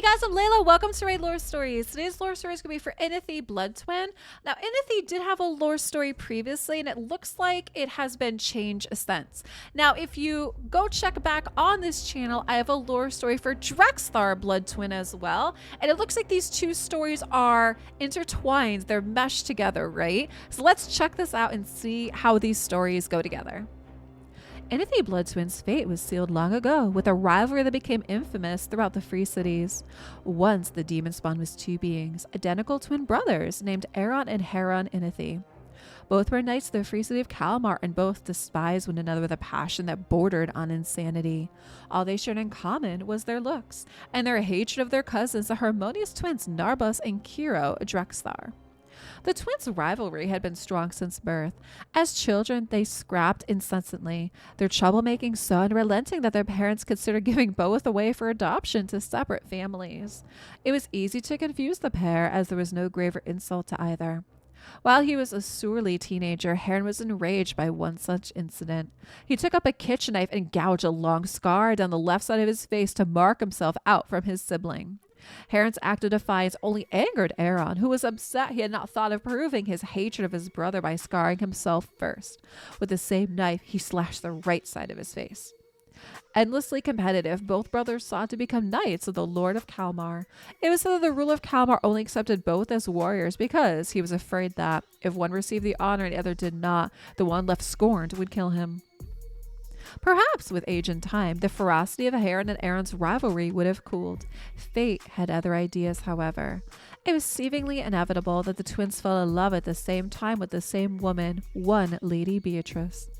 guys, I'm Layla. Welcome to Raid Lore Stories. Today's lore story is going to be for Inithwe Bloodtwin. Now, Inithwe did have a lore story previously, and it looks like it has been changed since. Now, if you go check back on this channel, I have a lore story for Ark Bloodtwin as well. And it looks like these two stories are intertwined. They're meshed together, right? So let's check this out and see how these stories go together. Inithwe Bloodtwin's fate was sealed long ago with a rivalry that became infamous throughout the Free Cities. Once, the demon spawn was two beings, identical twin brothers named Aaron and Heron Inithwe. Both were knights of the Free City of Kalmar, and both despised one another with a passion that bordered on insanity. All they shared in common was their looks, and their hatred of their cousins, the harmonious twins Narbus and Kiro Drexthar. The twins' rivalry had been strong since birth. As children, they scrapped incessantly, their troublemaking so unrelenting that their parents considered giving both away for adoption to separate families. It was easy to confuse the pair, as there was no graver insult to either. While he was a surly teenager, Heron was enraged by one such incident. He took up a kitchen knife and gouged a long scar down the left side of his face to mark himself out from his sibling. Heron's act of defiance only angered Aaron, who was upset he had not thought of proving his hatred of his brother by scarring himself first. With the same knife, he slashed the right side of his face. Endlessly competitive, both brothers sought to become knights of the Lord of Kalmar. It was said that the ruler of Kalmar only accepted both as warriors because he was afraid that, if one received the honor and the other did not, the one left scorned would kill him. Perhaps with age and time, the ferocity of Heron and Aaron's rivalry would have cooled. Fate had other ideas, however. It was seemingly inevitable that the twins fell in love at the same time with the same woman, one Lady Beatrice.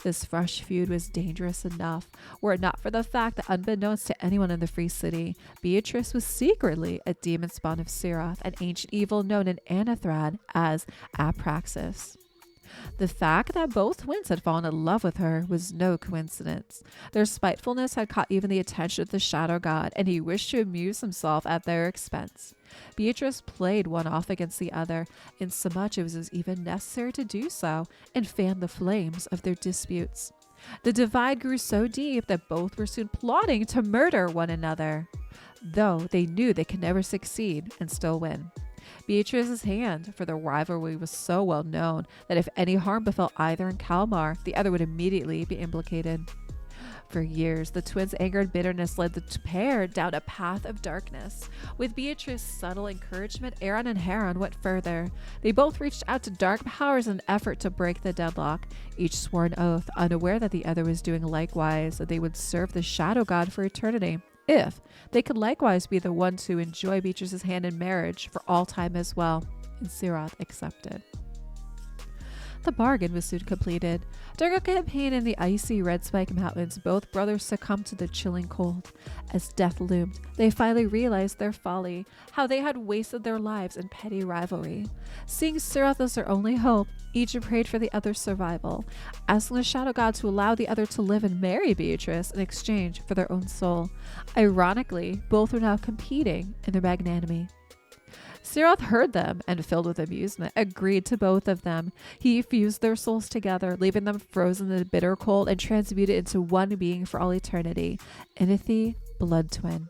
This fresh feud was dangerous enough, were it not for the fact that, unbeknownst to anyone in the Free City, Beatrice was secretly a demon spawn of Siroth, an ancient evil known in Inithwe as Apraxis. The fact that both twins had fallen in love with her was no coincidence. Their spitefulness had caught even the attention of the Shadow God, and he wished to amuse himself at their expense. Beatrice played one off against the other, insomuch it was even necessary to do so, and fan the flames of their disputes. The divide grew so deep that both were soon plotting to murder one another, though they knew they could never succeed and still win. Beatrice's hand for the rivalry was so well known that if any harm befell either in Kalmar, the other would immediately be implicated. For years, the twins' anger and bitterness led the pair down a path of darkness. With Beatrice's subtle encouragement, Aaron and Heron went further. They both reached out to dark powers in an effort to break the deadlock. Each swore an oath, unaware that the other was doing likewise, that they would serve the Shadow God for eternity, if they could likewise be the one to enjoy Beatrice's hand in marriage for all time as well, and Siroth accepted. The bargain was soon completed. During a campaign in the icy Red Spike Mountains, both brothers succumbed to the chilling cold. As death loomed, they finally realized their folly, how they had wasted their lives in petty rivalry. Seeing Siroth as their only hope, each prayed for the other's survival, asking the Shadow God to allow the other to live and marry Beatrice in exchange for their own soul. Ironically, both were now competing in their magnanimity. Siroth heard them and, filled with amusement, agreed to both of them. He fused their souls together, leaving them frozen in the bitter cold, and transmuted into one being for all eternity, Inithwe Bloodtwin.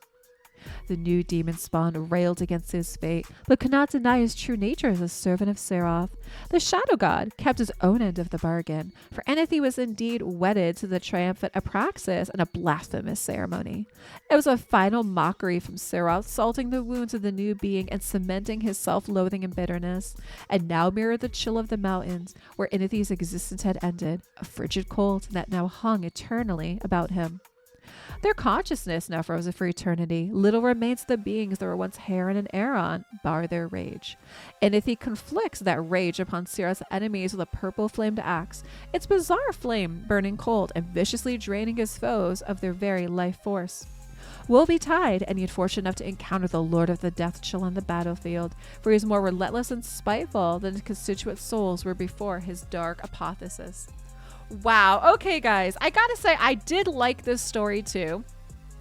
The new demon spawn railed against his fate, but could not deny his true nature as a servant of Siroth. The Shadow God kept his own end of the bargain, for Inithwe was indeed wedded to the triumphant Apraxis in a blasphemous ceremony. It was a final mockery from Siroth, salting the wounds of the new being and cementing his self-loathing and bitterness, and now mirrored the chill of the mountains, where Inithwe's existence had ended, a frigid cold that now hung eternally about him. Their consciousness now frozen for eternity. Little remains of the beings that were once Heron and Aaron, bar their rage. Inithwe conflicts that rage upon Siroth's enemies with a purple-flamed axe, its bizarre flame burning cold and viciously draining his foes of their very life force. Woe betide any unfortunate enough to encounter the Lord of the Death Chill on the battlefield, for he is more relentless and spiteful than his constituent souls were before his dark apotheosis. Wow. Okay, guys, I gotta say, I did like this story too.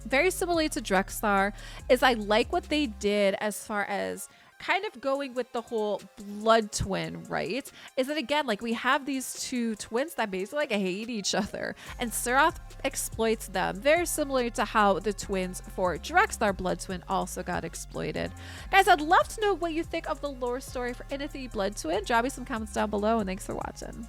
Very similarly to Drexthar, is I like what they did as far as kind of going with the whole blood twin, right? Is that again, like we have these two twins that basically like hate each other, and Serath exploits them, very similar to how the twins for Drexthar blood twin also got exploited. Guys, I'd love to know what you think of the lore story for Inithwe Bloodtwin. Drop me some comments down below, and thanks for watching.